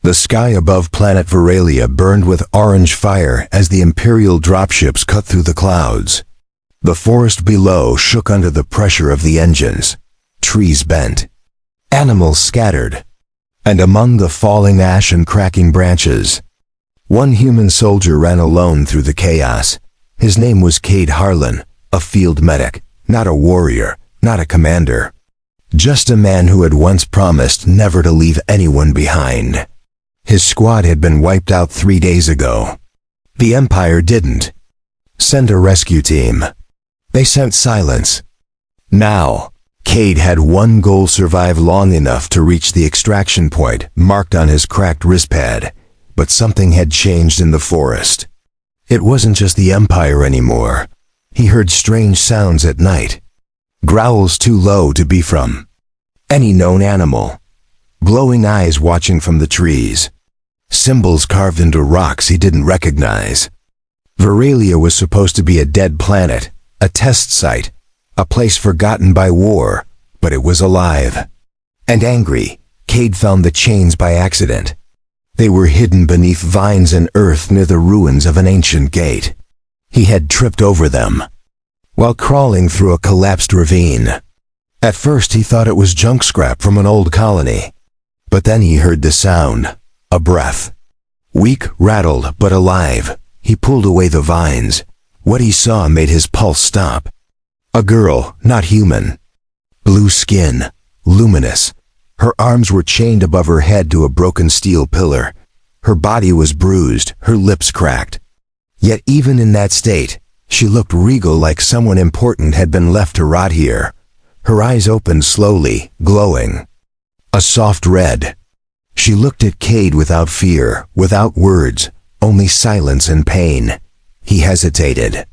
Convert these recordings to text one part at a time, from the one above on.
The sky above planet Veralia burned with orange fire as the Imperial dropships cut through the clouds. The forest below shook under the pressure of the engines. Trees bent. Animals scattered. And among the falling ash and cracking branches, one human soldier ran alone through the chaos. His name was Cade Harlan, a field medic, not a warrior, not a commander. Just a man who had once promised never to leave anyone behind. His squad had been wiped out 3 days ago. The Empire didn't send a rescue team. They sent silence. Now, Cade had one goal: survive long enough to reach the extraction point marked on his cracked wristpad. But something had changed in the forest. It wasn't just the Empire anymore. He heard strange sounds at night. Growls too low to be from any known animal. Glowing eyes watching from the trees. Symbols carved into rocks he didn't recognize. Veralia was supposed to be a dead planet, a test site, a place forgotten by war, but it was alive. And angry, Cade found the chains by accident. They were hidden beneath vines and earth near the ruins of an ancient gate. He had tripped over them while crawling through a collapsed ravine. At first he thought it was junk scrap from an old colony. But then he heard the sound, a breath. Weak, rattled, but alive, he pulled away the vines. What he saw made his pulse stop. A girl, not human. Blue skin, luminous. Her arms were chained above her head to a broken steel pillar. Her body was bruised, her lips cracked. Yet even in that state, she looked regal, like someone important had been left to rot here. Her eyes opened slowly, glowing. A soft red. She looked at Cade without fear, without words, only silence and pain. He hesitated.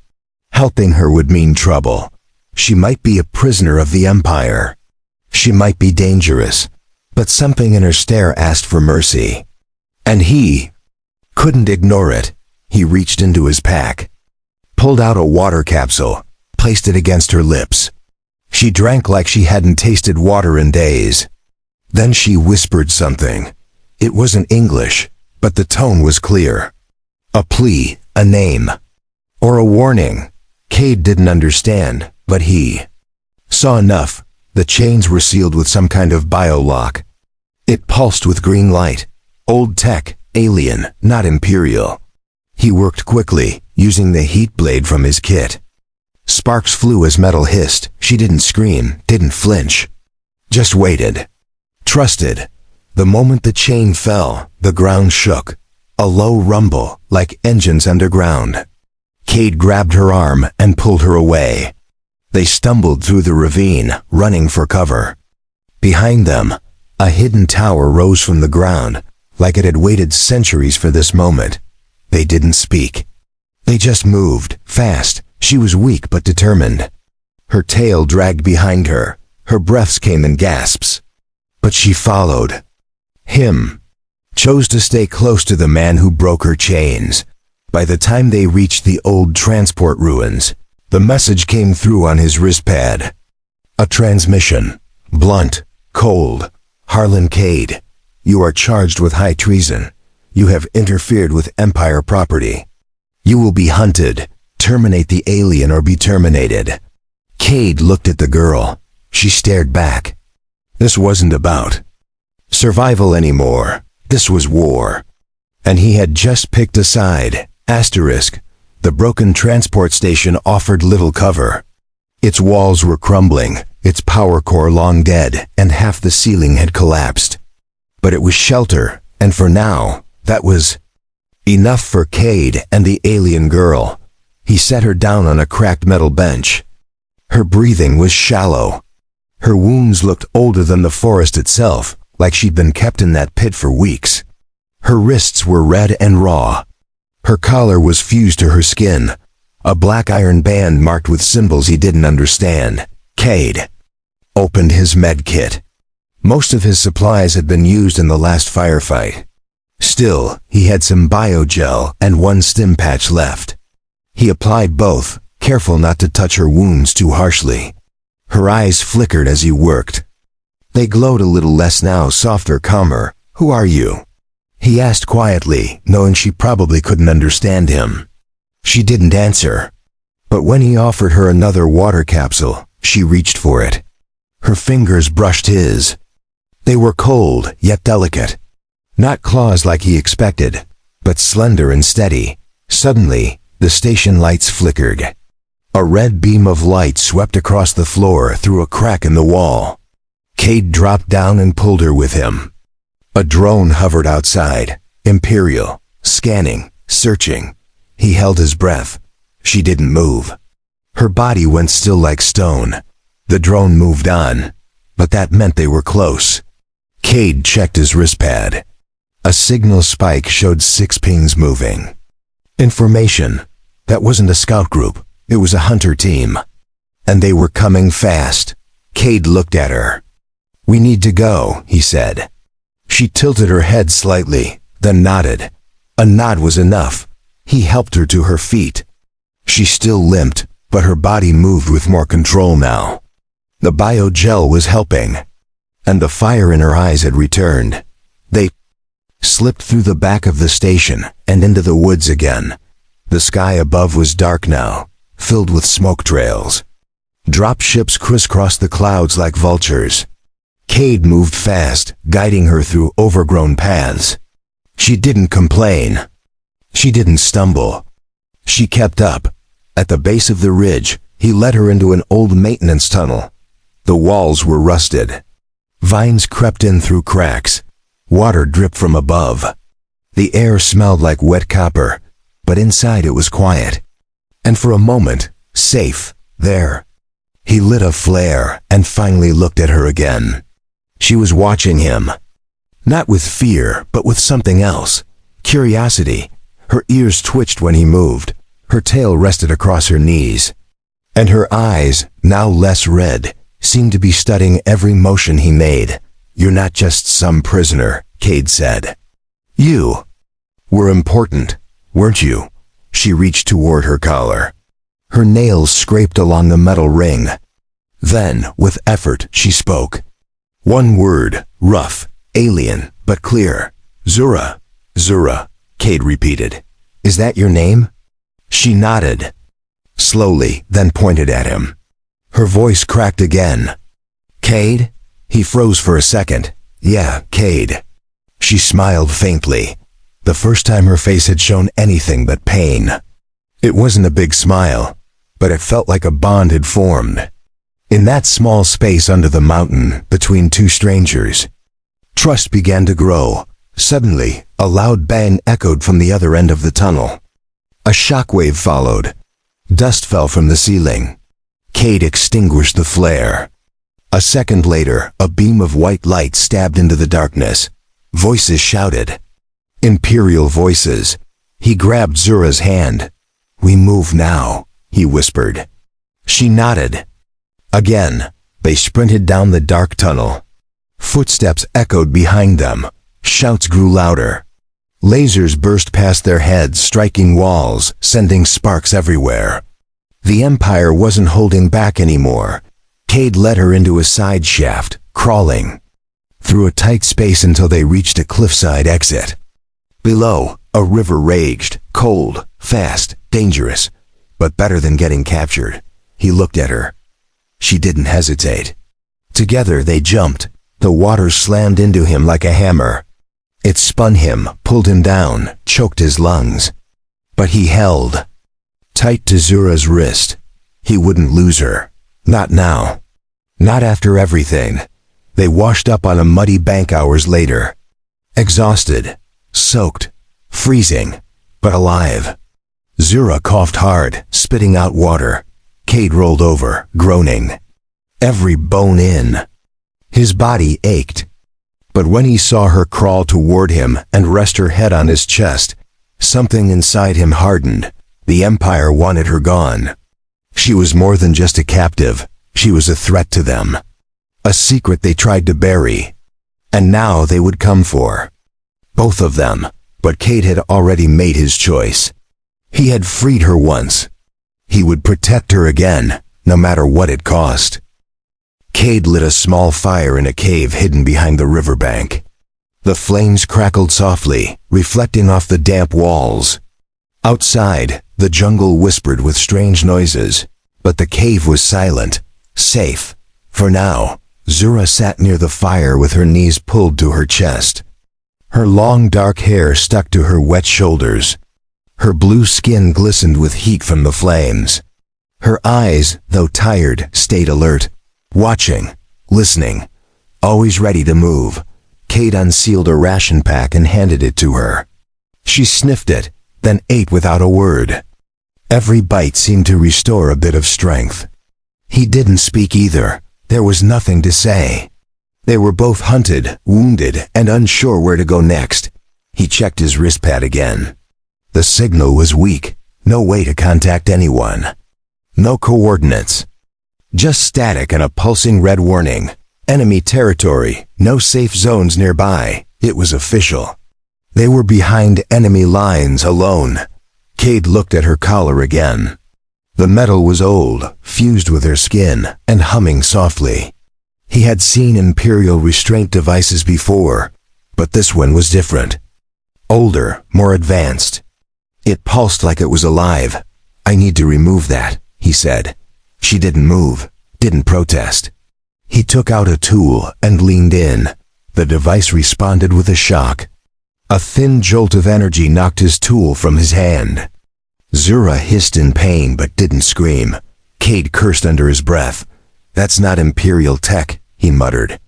Helping her would mean trouble. She might be a prisoner of the Empire. She might be dangerous, but something in her stare asked for mercy. And he couldn't ignore it. He reached into his pack, pulled out a water capsule, placed it against her lips. She drank like she hadn't tasted water in days. Then she whispered something. It wasn't English, but the tone was clear. A plea, a name, or a warning. Cade didn't understand, but he saw enough. The chains were sealed with some kind of biolock. It pulsed with green light. Old tech, alien, not Imperial. He worked quickly, using the heat blade from his kit. Sparks flew as metal hissed. She didn't scream, didn't flinch. Just waited. Trusted. The moment the chain fell, the ground shook. A low rumble, like engines underground. Cade grabbed her arm and pulled her away. They stumbled through the ravine, running for cover. Behind them, a hidden tower rose from the ground, like it had waited centuries for this moment. They didn't speak. They just moved, fast. She was weak but determined. Her tail dragged behind her. Her breaths came in gasps. But she followed. Him. Chose to stay close to the man who broke her chains. By the time they reached the old transport ruins, the message came through on his wristpad. A transmission. Blunt, cold. Harlan Cade, you are charged with high treason. You have interfered with Empire property. You will be hunted. Terminate the alien or be terminated. Cade looked at the girl. She stared back. This wasn't about survival anymore. This was war. And he had just picked a side. Asterisk. The broken transport station offered little cover. Its walls were crumbling, its power core long dead, and half the ceiling had collapsed. But it was shelter, and for now, that was enough for Cade and the alien girl. He set her down on a cracked metal bench. Her breathing was shallow. Her wounds looked older than the forest itself, like she'd been kept in that pit for weeks. Her wrists were red and raw. Her collar was fused to her skin, a black iron band marked with symbols he didn't understand. Cade opened his med kit. Most of his supplies had been used in the last firefight. Still, he had some biogel and one stim patch left. He applied both, careful not to touch her wounds too harshly. Her eyes flickered as he worked. They glowed a little less now, softer, calmer. Who are you? He asked quietly, knowing she probably couldn't understand him. She didn't answer. But when he offered her another water capsule, she reached for it. Her fingers brushed his. They were cold, yet delicate. Not claws like he expected, but slender and steady. Suddenly, the station lights flickered. A red beam of light swept across the floor through a crack in the wall. Cade dropped down and pulled her with him. A drone hovered outside, Imperial, scanning, searching. He held his breath. She didn't move. Her body went still like stone. The drone moved on, but that meant they were close. Cade checked his wristpad. A signal spike showed 6 pings moving. Information. That wasn't a scout group. It was a hunter team. And they were coming fast. Cade looked at her. "We need to go," he said. She tilted her head slightly, then nodded. A nod was enough. He helped her to her feet. She still limped, but her body moved with more control now. The biogel was helping, and the fire in her eyes had returned. They slipped through the back of the station and into the woods again. The sky above was dark now, filled with smoke trails. Drop ships crisscrossed the clouds like vultures. Cade moved fast, guiding her through overgrown paths. She didn't complain. She didn't stumble. She kept up. At the base of the ridge, he led her into an old maintenance tunnel. The walls were rusted. Vines crept in through cracks. Water dripped from above. The air smelled like wet copper, but inside it was quiet. And for a moment, safe, there. He lit a flare and finally looked at her again. She was watching him. Not with fear, but with something else. Curiosity. Her ears twitched when he moved. Her tail rested across her knees. And her eyes, now less red, seemed to be studying every motion he made. "You're not just some prisoner," Cade said. "You were important, weren't you?" She reached toward her collar. Her nails scraped along the metal ring. Then, with effort, she spoke. One word, rough, alien, but clear. "Zura." "Zura," Cade repeated. "Is that your name?" She nodded. Slowly, then pointed at him. Her voice cracked again. "Cade?" He froze for a second. "Yeah, Cade." She smiled faintly. The first time her face had shown anything but pain. It wasn't a big smile, but it felt like a bond had formed. In that small space under the mountain, between two strangers, trust began to grow. Suddenly, a loud bang echoed from the other end of the tunnel. A shockwave followed. Dust fell from the ceiling. Cade extinguished the flare. A second later, a beam of white light stabbed into the darkness. Voices shouted. Imperial voices. He grabbed Zura's hand. "We move now," he whispered. She nodded. Again, they sprinted down the dark tunnel. Footsteps echoed behind them. Shouts grew louder. Lasers burst past their heads, striking walls, sending sparks everywhere. The Empire wasn't holding back anymore. Cade led her into a side shaft, crawling through a tight space until they reached a cliffside exit. Below, a river raged, cold, fast, dangerous, but better than getting captured. He looked at her. She didn't hesitate. Together they jumped. The water slammed into him like a hammer. It spun him, pulled him down, choked his lungs. But he held tight to Zura's wrist. He wouldn't lose her. Not now. Not after everything. They washed up on a muddy bank hours later. Exhausted, soaked, freezing, but alive. Zura coughed hard, spitting out water. Cade rolled over, groaning. Every bone in. His body ached. But when he saw her crawl toward him and rest her head on his chest, something inside him hardened. The Empire wanted her gone. She was more than just a captive. She was a threat to them. A secret they tried to bury. And now they would come for both of them. But Cade had already made his choice. He had freed her once. He would protect her again, no matter what it cost. Cade lit a small fire in a cave hidden behind the riverbank. The flames crackled softly, reflecting off the damp walls. Outside, the jungle whispered with strange noises, but the cave was silent, safe. For now, Zura sat near the fire with her knees pulled to her chest. Her long dark hair stuck to her wet shoulders. Her blue skin glistened with heat from the flames. Her eyes, though tired, stayed alert, watching, listening, always ready to move. Cade unsealed a ration pack and handed it to her. She sniffed it, then ate without a word. Every bite seemed to restore a bit of strength. He didn't speak either. There was nothing to say. They were both hunted, wounded, and unsure where to go next. He checked his wristpad again. The signal was weak. No way to contact anyone. No coordinates. Just static and a pulsing red warning. Enemy territory, no safe zones nearby. It was official. They were behind enemy lines alone. Cade looked at her collar again. The metal was old, fused with her skin, and humming softly. He had seen Imperial restraint devices before, but this one was different. Older, more advanced. It pulsed like it was alive. "I need to remove that," he said. She didn't move, didn't protest. He took out a tool and leaned in. The device responded with a shock. A thin jolt of energy knocked his tool from his hand. Zura hissed in pain but didn't scream. Cade cursed under his breath. "That's not Imperial tech," he muttered.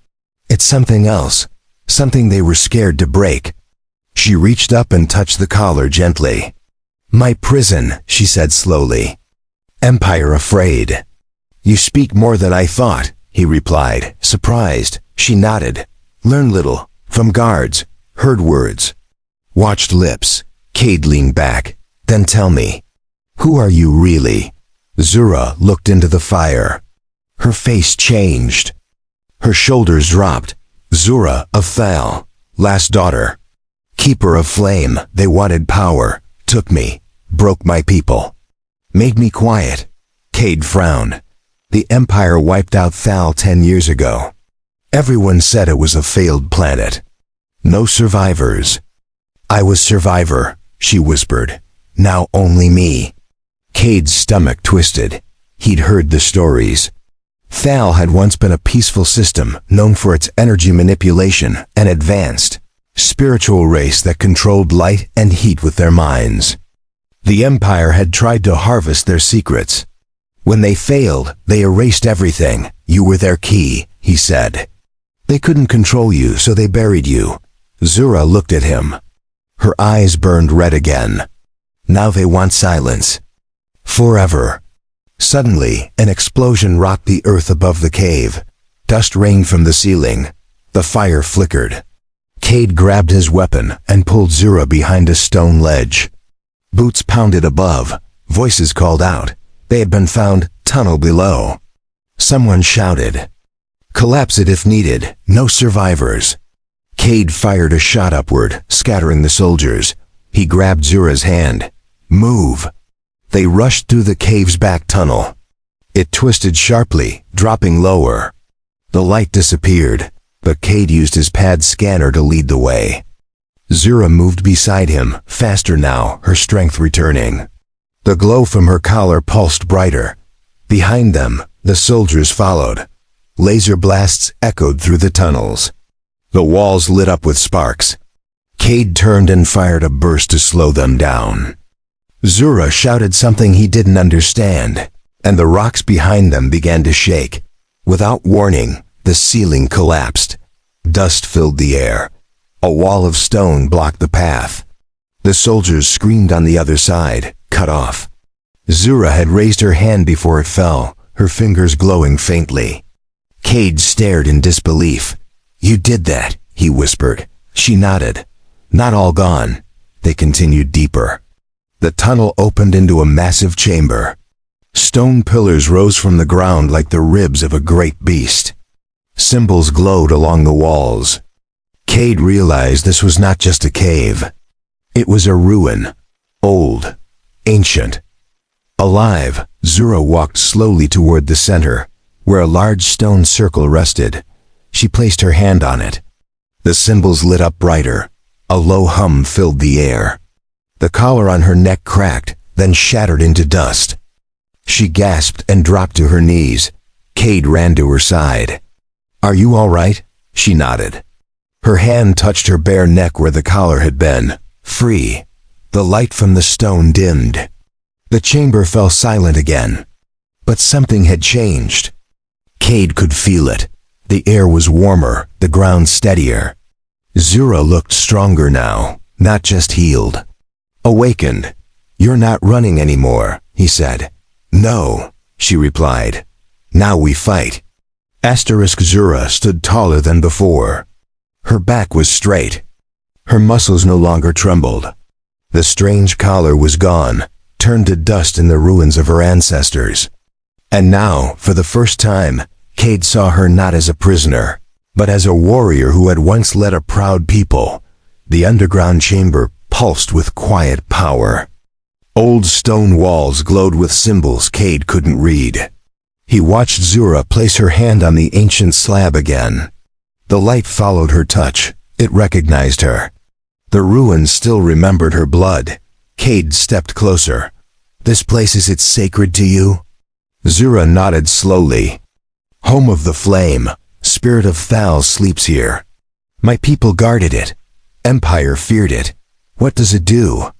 "It's something else. Something they were scared to break." She reached up and touched the collar gently. "My prison," she said slowly. "Empire afraid." "You speak more than I thought," he replied, surprised. She nodded. "Learn little. From guards. Heard words. Watched lips." Cade leaned back. "Then tell me, who are you really?" Zura looked into the fire. Her face changed. Her shoulders dropped. "Zura of Thal, last daughter. Keeper of flame. They wanted power. Took me. Broke my people. Made me quiet." Cade frowned. "The Empire wiped out Thal 10 years ago. Everyone said it was a failed planet. No survivors. I was survivor," she whispered. "Now only me." Cade's stomach twisted. He'd heard the stories. Thal had once been a peaceful system, known for its energy manipulation, an advanced, spiritual race that controlled light and heat with their minds. The Empire had tried to harvest their secrets. When they failed, they erased everything. "You were their key," he said. "They couldn't control you, so they buried you." Zura looked at him. Her eyes burned red again. "Now they want silence. Forever." Suddenly, an explosion rocked the earth above the cave. Dust rained from the ceiling. The fire flickered. Cade grabbed his weapon and pulled Zura behind a stone ledge. Boots pounded above. Voices called out. They had been found, tunnel below. Someone shouted, "Collapse it if needed. No survivors." Cade fired a shot upward, scattering the soldiers. He grabbed Zura's hand. "Move." They rushed through the cave's back tunnel. It twisted sharply, dropping lower. The light disappeared, but Cade used his pad scanner to lead the way. Zura moved beside him, faster now, her strength returning. The glow from her collar pulsed brighter. Behind them, the soldiers followed. Laser blasts echoed through the tunnels. The walls lit up with sparks. Cade turned and fired a burst to slow them down. Zura shouted something he didn't understand, and the rocks behind them began to shake. Without warning, the ceiling collapsed. Dust filled the air. A wall of stone blocked the path. The soldiers screamed on the other side, cut off. Zura had raised her hand before it fell, her fingers glowing faintly. Cade stared in disbelief. "You did that," he whispered. She nodded. "Not all gone." They continued deeper. The tunnel opened into a massive chamber. Stone pillars rose from the ground like the ribs of a great beast. Symbols glowed along the walls. Cade realized this was not just a cave. It was a ruin. Old. Ancient. Alive, Zura walked slowly toward the center, where a large stone circle rested. She placed her hand on it. The symbols lit up brighter. A low hum filled the air. The collar on her neck cracked, then shattered into dust. She gasped and dropped to her knees. Cade ran to her side. "Are you all right?" She nodded. Her hand touched her bare neck where the collar had been. Free. The light from the stone dimmed. The chamber fell silent again. But something had changed. Cade could feel it. The air was warmer, the ground steadier. Zura looked stronger now, not just healed. "Awakened. You're not running anymore," he said. "No," she replied. "Now we fight." Zura stood taller than before. Her back was straight. Her muscles no longer trembled. The strange collar was gone, turned to dust in the ruins of her ancestors. And now, for the first time, Cade saw her not as a prisoner, but as a warrior who had once led a proud people. The underground chamber pulsed with quiet power. Old stone walls glowed with symbols Cade couldn't read. He watched Zura place her hand on the ancient slab again. The light followed her touch. It recognized her. The ruins still remembered her blood. Cade stepped closer. "This place, is it sacred to you?" Zura nodded slowly. "Home of the flame. Spirit of Thal sleeps here. My people guarded it. Empire feared it. What does it do?"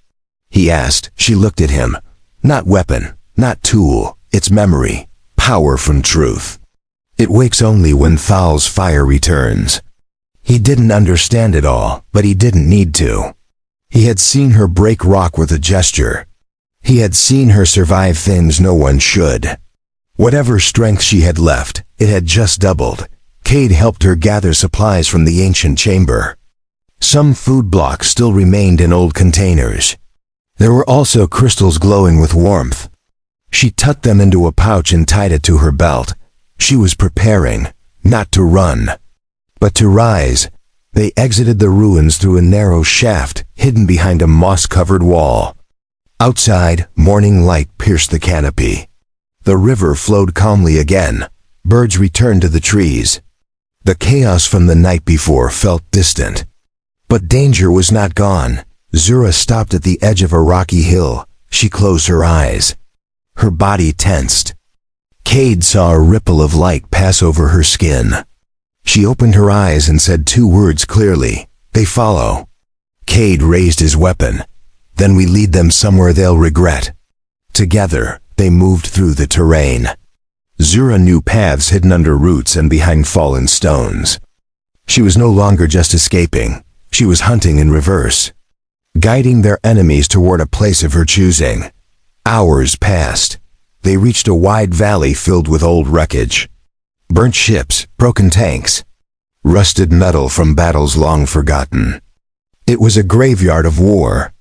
He asked. She looked at him. "Not weapon, not tool. It's memory. Power from truth. It wakes only when Thal's fire returns." He didn't understand it all, but he didn't need to. He had seen her break rock with a gesture. He had seen her survive things no one should. Whatever strength she had left, it had just doubled. Cade helped her gather supplies from the ancient chamber. Some food blocks still remained in old containers. There were also crystals glowing with warmth. She tucked them into a pouch and tied it to her belt. She was preparing, not to run, but to rise. They exited the ruins through a narrow shaft hidden behind a moss-covered wall. Outside, morning light pierced the canopy. The river flowed calmly again. Birds returned to the trees. The chaos from the night before felt distant. But danger was not gone. Zura stopped at the edge of a rocky hill. She closed her eyes. Her body tensed. Cade saw a ripple of light pass over her skin. She opened her eyes and said two words clearly. "They follow." Cade raised his weapon. "Then we lead them somewhere they'll regret." Together, they moved through the terrain. Zura knew paths hidden under roots and behind fallen stones. She was no longer just escaping. She was hunting in reverse, guiding their enemies toward a place of her choosing. Hours passed. They reached a wide valley filled with old wreckage. Burnt ships, broken tanks, rusted metal from battles long forgotten. It was a graveyard of war.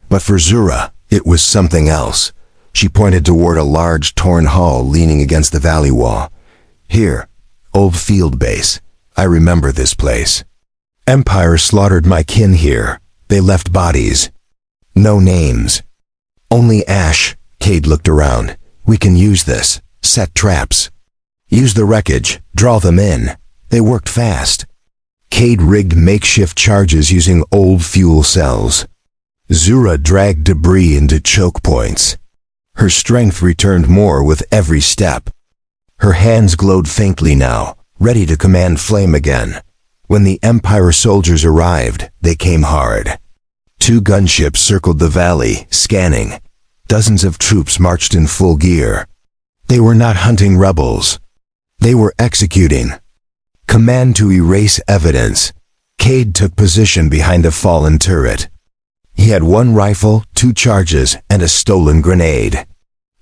But for Zura, it was something else. She pointed toward a large torn hull leaning against the valley wall. "Here, old field base. I remember this place. Empire slaughtered my kin here. They left bodies. No names. Only ash." Cade looked around. "We can use this. Set traps. Use the wreckage. Draw them in." They worked fast. Cade rigged makeshift charges using old fuel cells. Zura dragged debris into choke points. Her strength returned more with every step. Her hands glowed faintly now, ready to command flame again. When the Empire soldiers arrived, they came hard. 2 gunships circled the valley, scanning. Dozens of troops marched in full gear. They were not hunting rebels. They were executing. Command to erase evidence. Cade took position behind a fallen turret. He had 1 rifle, 2 charges, and a stolen grenade.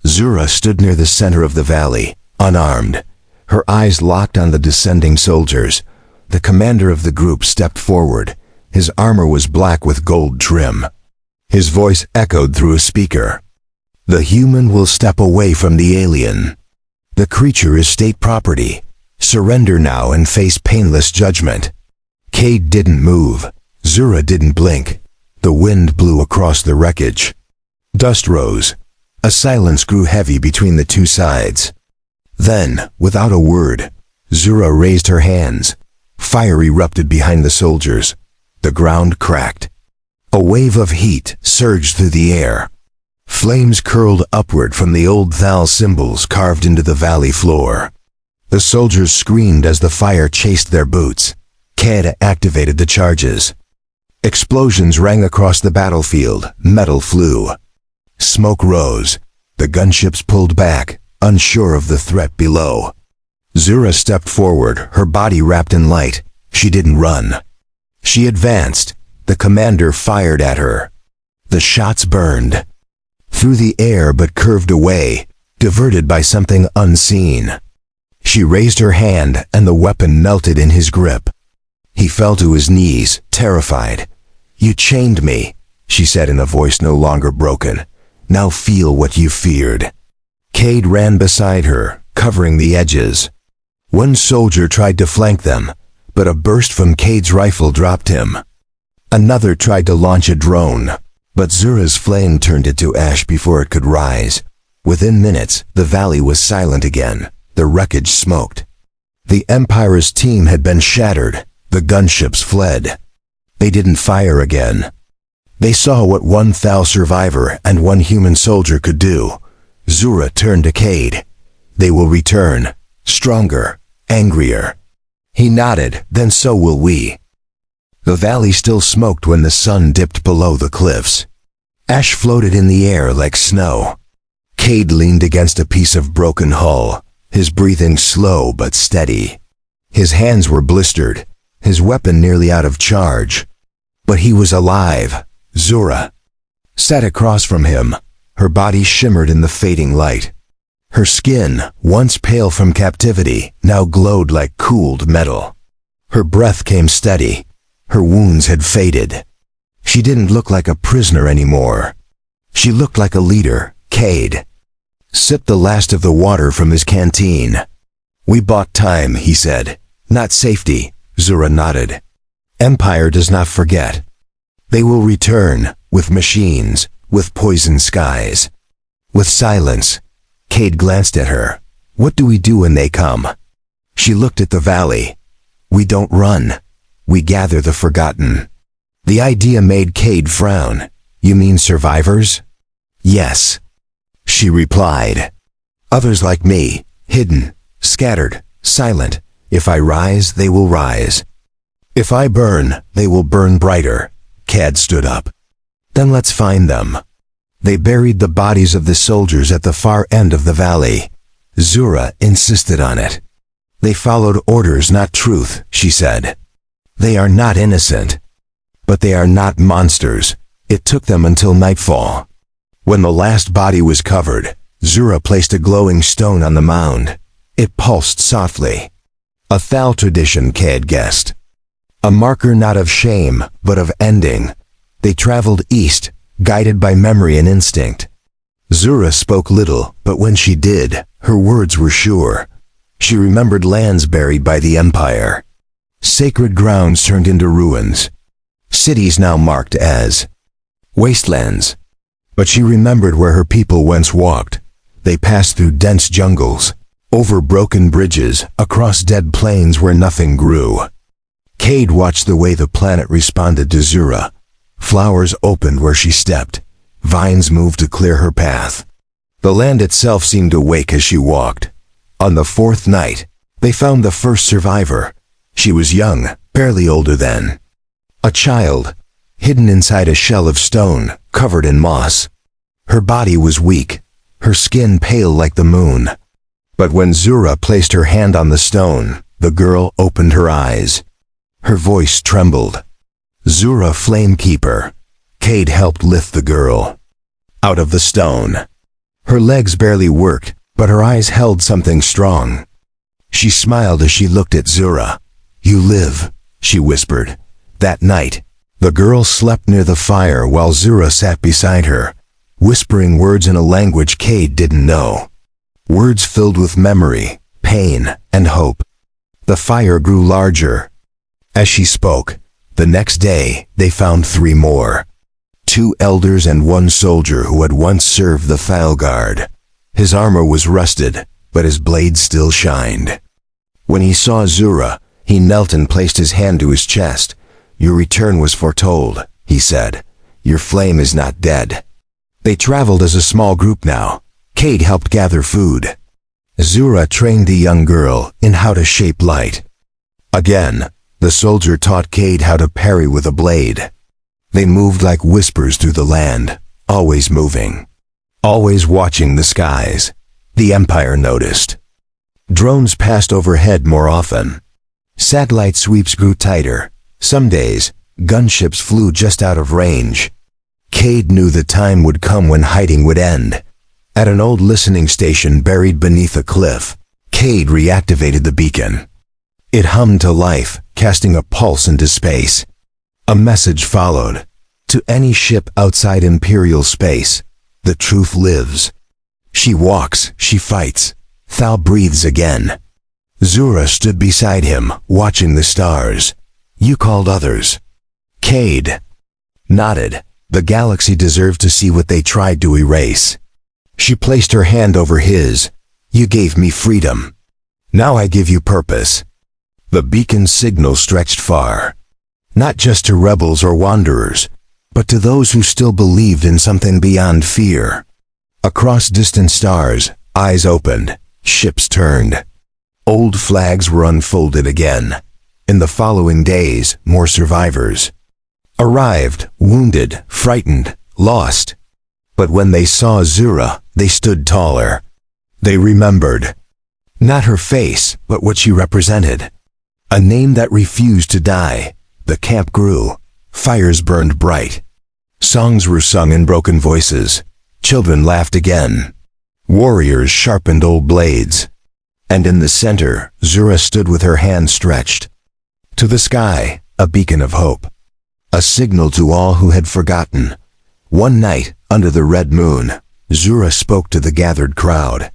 Zura stood near the center of the valley, unarmed. Her eyes locked on the descending soldiers. The commander of the group stepped forward. His armor was black with gold trim. His voice echoed through a speaker. "The human will step away from the alien. The creature is state property. Surrender now and face painless judgment." Cade didn't move. Zura didn't blink. The wind blew across the wreckage. Dust rose. A silence grew heavy between the two sides. Then, without a word, Zura raised her hands. Fire erupted behind the soldiers. The ground cracked. A wave of heat surged through the air. Flames curled upward from the old Thal symbols carved into the valley floor. The soldiers screamed as the fire chased their boots. Cad activated the charges. Explosions rang across the battlefield. Metal flew. Smoke rose. The gunships pulled back, unsure of the threat below. Zura stepped forward, her body wrapped in light. She didn't run. She advanced. The commander fired at her. The shots burned through the air but curved away, diverted by something unseen. She raised her hand and the weapon melted in his grip. He fell to his knees, terrified. "You chained me," she said in a voice no longer broken. "Now feel what you feared." Cade ran beside her, covering the edges. One soldier tried to flank them, but a burst from Cade's rifle dropped him. Another tried to launch a drone, but Zura's flame turned it to ash before it could rise. Within minutes, the valley was silent again. The wreckage smoked. The Empire's team had been shattered. The gunships fled. They didn't fire again. They saw what one Thal survivor and one human soldier could do. Zura turned to Cade. "They will return, stronger, angrier." He nodded, "Then so will we." The valley still smoked when the sun dipped below the cliffs. Ash floated in the air like snow. Cade leaned against a piece of broken hull, his breathing slow but steady. His hands were blistered, his weapon nearly out of charge. But he was alive. Zura sat across from him. Her body shimmered in the fading light. Her skin, once pale from captivity, now glowed like cooled metal. Her breath came steady. Her wounds had faded. She didn't look like a prisoner anymore. She looked like a leader. Cade sipped the last of the water from his canteen. "We bought time," he said. "Not safety." Zura nodded. "Empire does not forget. They will return, with machines, with poison skies, with silence." Cade glanced at her. "What do we do when they come?" She looked at the valley. "We don't run. We gather the forgotten." The idea made Cade frown. "You mean survivors?" "Yes," she replied. "Others like me, hidden, scattered, silent. If I rise, they will rise. If I burn, they will burn brighter." Cad stood up. "Then let's find them." They buried the bodies of the soldiers at the far end of the valley. Zura insisted on it. "They followed orders, not truth," she said. "They are not innocent. But they are not monsters." It took them until nightfall. When the last body was covered, Zura placed a glowing stone on the mound. It pulsed softly. A Thal tradition, Cad guessed. A marker not of shame, but of ending. They traveled east, guided by memory and instinct. Zura spoke little, but when she did, her words were sure. She remembered lands buried by the Empire. Sacred grounds turned into ruins. Cities now marked as wastelands. But she remembered where her people once walked. They passed through dense jungles, over broken bridges, across dead plains where nothing grew. Cade watched the way the planet responded to Zura. Flowers opened where she stepped. Vines moved to clear her path. The land itself seemed awake as she walked. On the fourth night, they found the first survivor. She was young, barely older than a child, hidden inside a shell of stone, covered in moss. Her body was weak, her skin pale like the moon. But when Zura placed her hand on the stone, the girl opened her eyes. Her voice trembled. "Zura, Flamekeeper." Cade helped lift the girl out of the stone. Her legs barely worked, but her eyes held something strong. She smiled as she looked at Zura. "You live," she whispered. That night, the girl slept near the fire while Zura sat beside her, whispering words in a language Cade didn't know. Words filled with memory, pain, and hope. The fire grew larger. As she spoke, the next day they found 3 more. 2 elders and 1 soldier who had once served the Thal Guard. His armor was rusted, but his blade still shined. When he saw Zura, He knelt and placed his hand to his chest. "Your return was foretold," he said. "Your flame is not dead." They traveled as a small group now. Cade helped gather food. Zura trained the young girl in how to shape light. Again, the soldier taught Cade how to parry with a blade. They moved like whispers through the land, always moving, always watching the skies. The Empire noticed. Drones passed overhead more often. Satellite sweeps grew tighter. Some days, gunships flew just out of range. Cade knew the time would come when hiding would end. At an old listening station buried beneath a cliff, Cade reactivated the beacon. It hummed to life, casting a pulse into space. A message followed. To any ship outside Imperial space, the truth lives. She walks, she fights. Thal breathes again. Zura stood beside him, watching the stars. "You called others." Cade nodded. The galaxy deserved to see what they tried to erase. She placed her hand over his. "You gave me freedom. Now I give you purpose." The beacon's signal stretched far. Not just to rebels or wanderers, but to those who still believed in something beyond fear. Across distant stars, eyes opened, ships turned. Old flags were unfolded again. In the following days, more survivors arrived, wounded, frightened, lost. But when they saw Zura, they stood taller. They remembered. Not her face, but what she represented. A name that refused to die. The camp grew. Fires burned bright. Songs were sung in broken voices. Children laughed again. Warriors sharpened old blades. And in the center, Zura stood with her hand stretched. To the sky, a beacon of hope. A signal to all who had forgotten. One night, under the red moon, Zura spoke to the gathered crowd.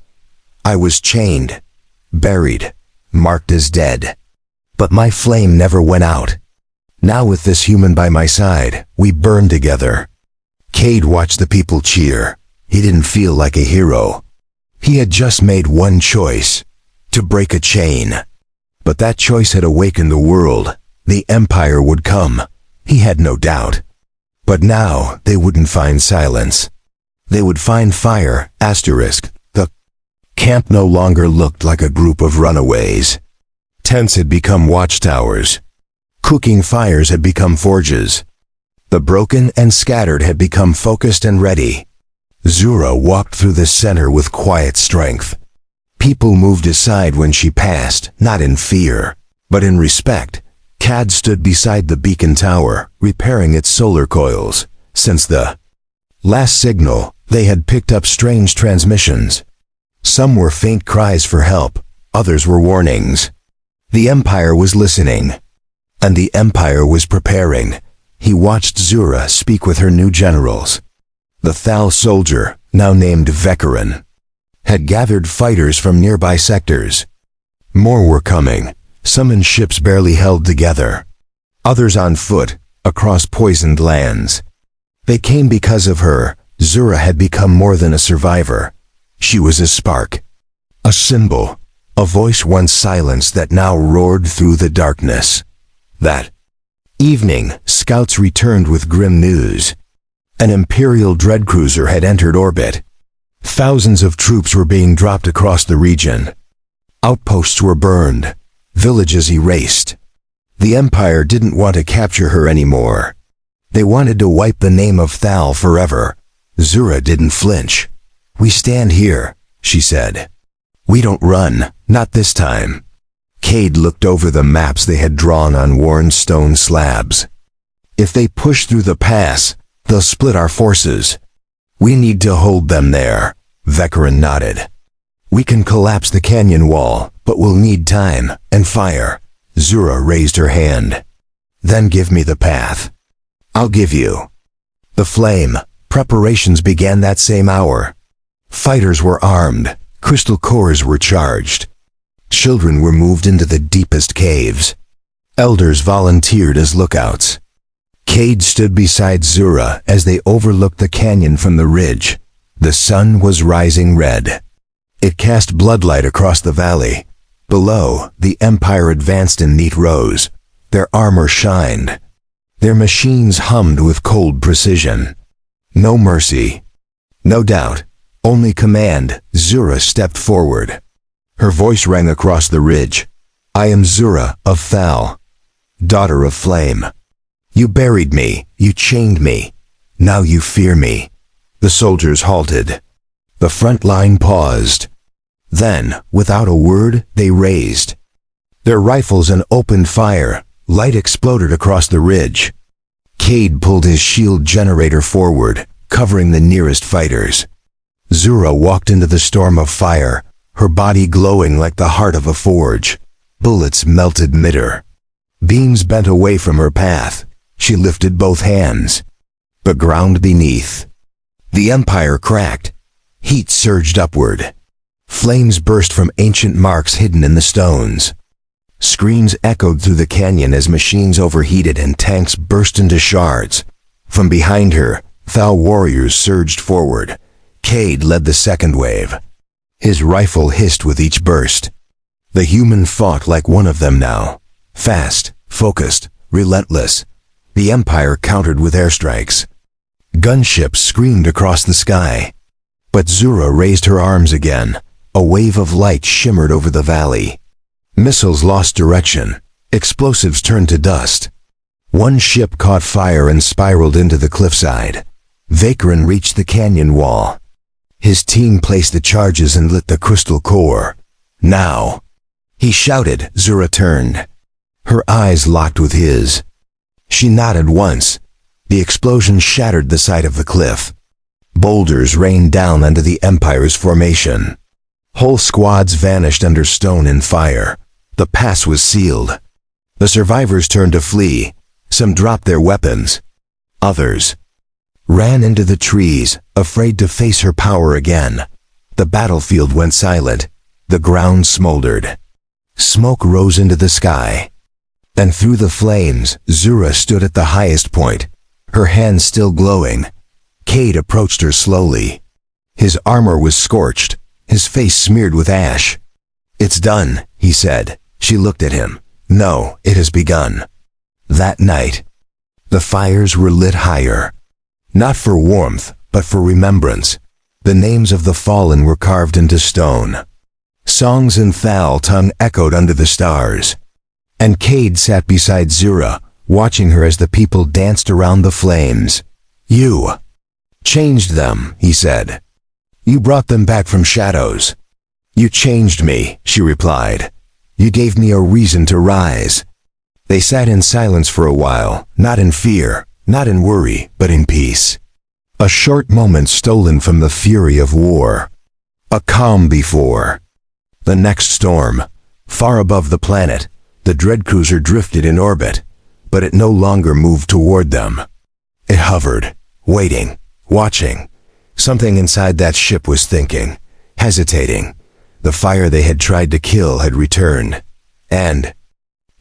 "I was chained, buried, marked as dead. But my flame never went out. Now with this human by my side, we burn together." Cade watched the people cheer. He didn't feel like a hero. He had just made one choice, to break a chain. But that choice had awakened the world. The Empire would come. He had no doubt. But now they wouldn't find silence. They would find fire, asterisk. The camp no longer looked like a group of runaways. Tents had become watchtowers. Cooking fires had become forges. The broken and scattered had become focused and ready. Zura walked through the center with quiet strength. People moved aside when she passed, not in fear, but in respect. Cad stood beside the beacon tower, repairing its solar coils. Since the last signal, they had picked up strange transmissions. Some were faint cries for help, others were warnings. The Empire was listening, and the Empire was preparing. He watched Zura speak with her new generals. The Thal soldier, now named Veteran, had gathered fighters from nearby sectors. More were coming, some in ships barely held together, others on foot, across poisoned lands. They came because of her. Zura had become more than a survivor. She was a spark, a symbol, a voice once silenced that now roared through the darkness. That evening, scouts returned with grim news. An Imperial dreadcruiser had entered orbit. Thousands of troops were being dropped across the region. Outposts were burned, villages erased. The Empire didn't want to capture her anymore. They wanted to wipe the name of Thal forever. Zura didn't flinch. "We stand here," she said. "We don't run, not this time." Cade looked over the maps they had drawn on worn stone slabs. "If they push through the pass, they'll split our forces. We need to hold them there." Veteran nodded. "We can collapse the canyon wall, but we'll need time and fire." Zura raised her hand. "Then give me the path. I'll give you the flame." Preparations began that same hour. Fighters were armed, crystal cores were charged. Children were moved into the deepest caves. Elders volunteered as lookouts. Cade stood beside Zura as they overlooked the canyon from the ridge. The sun was rising red. It cast bloodlight across the valley. Below, the Empire advanced in neat rows. Their armor shined. Their machines hummed with cold precision. No mercy. No doubt. Only command. Zura stepped forward. Her voice rang across the ridge. I am Zura of Thal, daughter of flame. You buried me. You chained me. Now you fear me. The soldiers halted. The front line paused. Then, without a word, they raised their rifles and opened fire. Light exploded across the ridge. Cade pulled his shield generator forward, covering the nearest fighters. Zura walked into the storm of fire, her body glowing like the heart of a forge. Bullets melted mid-her. Beams bent away from her path. She lifted both hands. The ground beneath. The Empire cracked. Heat surged upward. Flames burst from ancient marks hidden in the stones. Screams echoed through the canyon as machines overheated and tanks burst into shards. From behind her, Thal warriors surged forward. Cade led the second wave. His rifle hissed with each burst. The human fought like one of them now. Fast, focused, relentless. The Empire countered with airstrikes. Gunships screamed across the sky. But Zura raised her arms again. A wave of light shimmered over the valley. Missiles lost direction. Explosives turned to dust. One ship caught fire and spiraled into the cliffside. Vakran reached the canyon wall. His team placed the charges and lit the crystal core. Now! He shouted. Zura turned. Her eyes locked with his. She nodded once. The explosion shattered the side of the cliff. Boulders rained down under the Empire's formation. Whole squads vanished under stone and fire. The pass was sealed. The survivors turned to flee. Some dropped their weapons. Others ran into the trees, afraid to face her power again. The battlefield went silent. The ground smoldered. Smoke rose into the sky. And through the flames, Zura stood at the highest point, her hands still glowing. Cade approached her slowly. His armor was scorched, his face smeared with ash. It's done, he said. She looked at him. No, it has begun. That night, the fires were lit higher. Not for warmth, but for remembrance. The names of the fallen were carved into stone. Songs in Thal tongue echoed under the stars. And Cade sat beside Zura, watching her as the people danced around the flames. You changed them, he said. You brought them back from shadows. You changed me, she replied. You gave me a reason to rise. They sat in silence for a while, not in fear, not in worry, but in peace. A short moment stolen from the fury of war. A calm before the next storm. Far above the planet, the dread cruiser drifted in orbit, but it no longer moved toward them. It hovered, waiting, watching. Something inside that ship was thinking, hesitating. The fire they had tried to kill had returned. And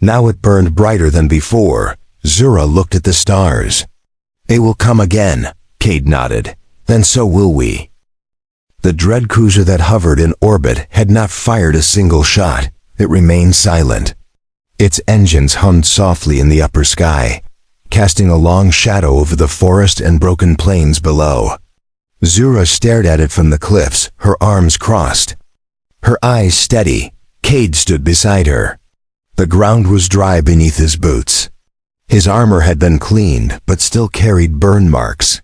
now it burned brighter than before. Zura looked at the stars. They will come again, Cade nodded. Then so will we. The dread cruiser that hovered in orbit had not fired a single shot. It remained silent. Its engines hummed softly in the upper sky, casting a long shadow over the forest and broken plains below. Zura stared at it from the cliffs, her arms crossed. Her eyes steady. Cade stood beside her. The ground was dry beneath his boots. His armor had been cleaned, but still carried burn marks.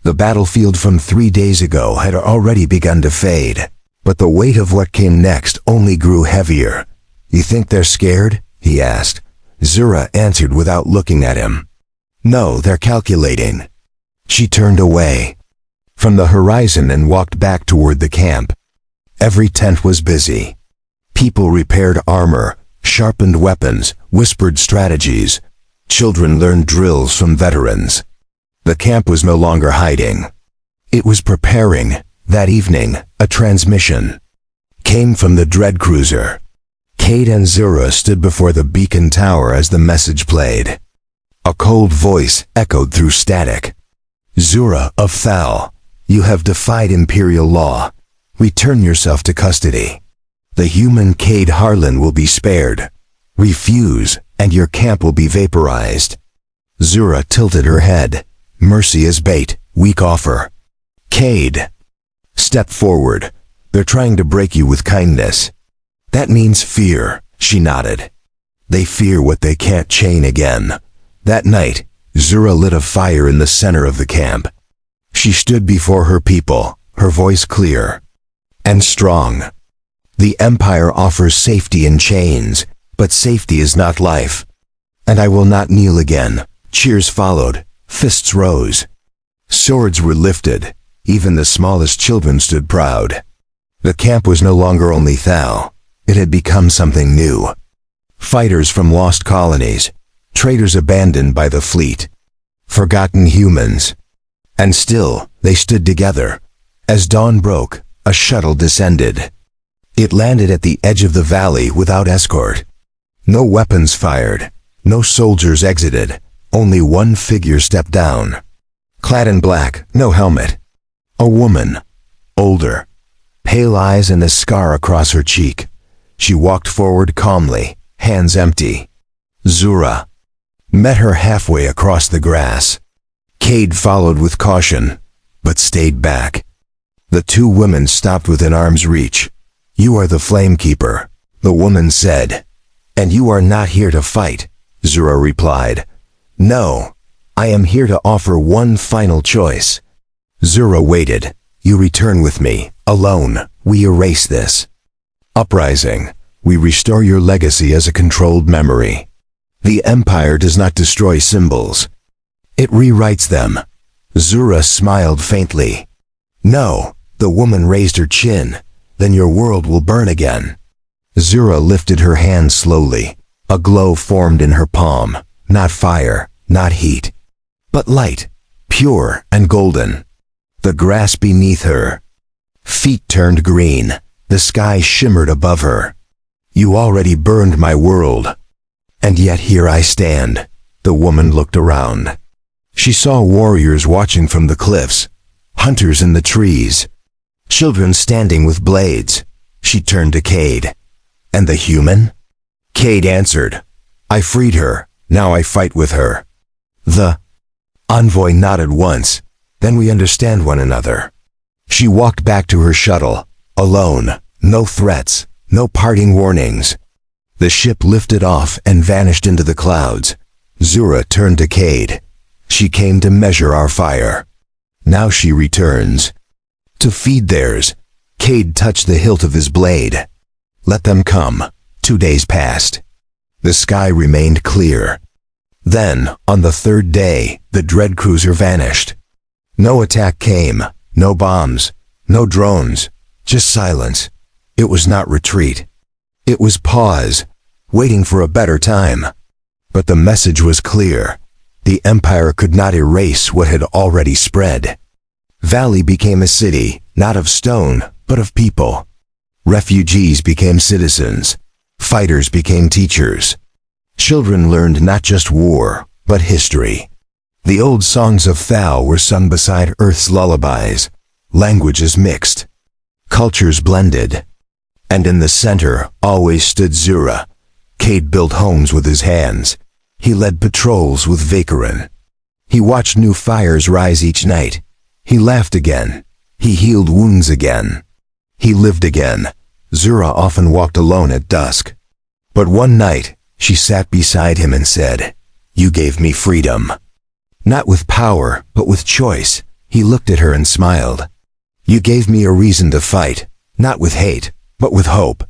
The battlefield from 3 days ago had already begun to fade, but the weight of what came next only grew heavier. You think they're scared? He asked. Zura answered without looking at him. No, they're calculating. She turned away from the horizon and walked back toward the camp. Every tent was busy. People repaired armor, sharpened weapons, whispered strategies. Children learned drills from veterans. The camp was no longer hiding. It was preparing. That evening, a transmission came from the dread cruiser. Cade and Zura stood before the beacon tower as the message played. A cold voice echoed through static. Zura of Thal, you have defied imperial law. Return yourself to custody. The human Cade Harlan will be spared. Refuse, and your camp will be vaporized. Zura tilted her head. Mercy is bait, weak offer. Cade. Step forward. They're trying to break you with kindness. That means fear, she nodded. They fear what they can't chain again. That night, Zura lit a fire in the center of the camp. She stood before her people, her voice clear and strong. The Empire offers safety in chains, but safety is not life. And I will not kneel again. Cheers followed, fists rose. Swords were lifted, even the smallest children stood proud. The camp was no longer only Thal, it had become something new. Fighters from lost colonies, traitors abandoned by the fleet, forgotten humans. And still, they stood together. As dawn broke, a shuttle descended. It landed at the edge of the valley without escort. No weapons fired, no soldiers exited, only one figure stepped down. Clad in black, no helmet. A woman, older, pale eyes and a scar across her cheek. She walked forward calmly, hands empty. Zura met her halfway across the grass. Cade followed with caution, but stayed back. The two women stopped within arm's reach. You are the Flamekeeper, the woman said. And you are not here to fight, Zura replied. No, I am here to offer one final choice. Zura waited. You return with me, alone, we erase this. Uprising, we restore your legacy as a controlled memory. The Empire does not destroy symbols. It rewrites them. Zura smiled faintly. No, the woman raised her chin. Then your world will burn again. Zura lifted her hand slowly. A glow formed in her palm. Not fire, not heat, but light, pure and golden. The grass beneath her. Feet turned green. The sky shimmered above her. You already burned my world. And yet here I stand. The woman looked around. She saw warriors watching from the cliffs, hunters in the trees, children standing with blades. She turned to Cade. And the human? Cade answered. I freed her. Now I fight with her. The envoy nodded once. Then we understand one another. She walked back to her shuttle, alone, no threats, no parting warnings. The ship lifted off and vanished into the clouds. Zura turned to Cade. She came to measure our fire. Now she returns. To feed theirs. Cade touched the hilt of his blade. Let them come. 2 days passed. The sky remained clear. Then, on the third day, the dread cruiser vanished. No attack came, no bombs, no drones, just silence. It was not retreat. It was pause, waiting for a better time. But the message was clear. The Empire could not erase what had already spread. Valley became a city, not of stone, but of people. Refugees became citizens. Fighters became teachers. Children learned not just war, but history. The old songs of Thal were sung beside Earth's lullabies. Languages mixed. Cultures blended. And in the center always stood Zura. Cade built homes with his hands. He led patrols with Vacarin. He watched new fires rise each night. He laughed again. He healed wounds again. He lived again. Zura often walked alone at dusk. But one night, she sat beside him and said, You gave me freedom. Not with power, but with choice. He looked at her and smiled. You gave me a reason to fight, not with hate, but with hope.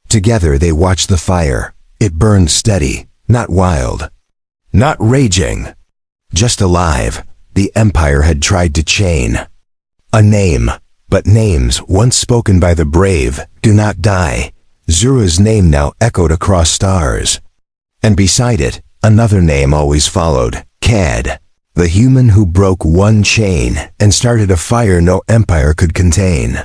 Together they watched the fire. It burned steady, not wild, not raging, just alive. The Empire had tried to chain a name, but names once spoken by the brave do not die. Zura's name now echoed across stars. And beside it, another name always followed, Cad, the human who broke one chain and started a fire no empire could contain.